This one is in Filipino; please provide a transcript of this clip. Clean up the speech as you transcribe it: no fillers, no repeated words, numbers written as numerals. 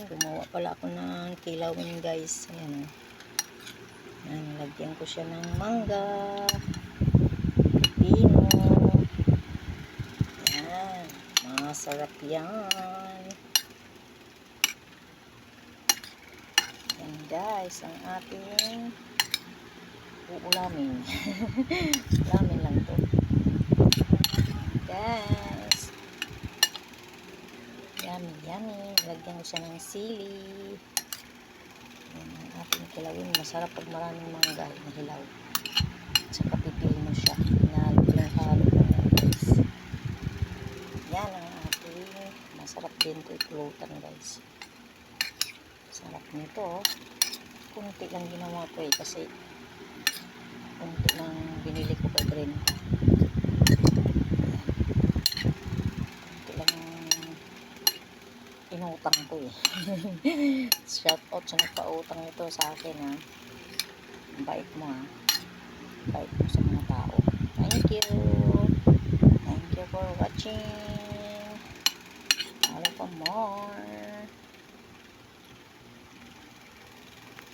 Gumawa pala ako ng kilawin guys. Ayan o. Ayan, lagyan ko siya ng mangga, pipino. Ayan, masarap yan. Ayan guys, ang ating uulamin. Ulamin lang to. Guys. Yummy, yummy. Lagyan ko siya ng sili. Ayan ang ating kilawin. Masarap pag maraming mangga na hilaw. At saka pipino siya. Halo na guys. Yan ang ating masarap din ito ipulutan guys. Sarap nito. Kunti lang ginawa ko kasi kunti lang binili ko kay Brenda. Inutang ko shout out sa nagpautang ito sa akin ha. Bait mo ha. Bait mo sa mga tao. Thank you. Thank you for watching. Follow for more.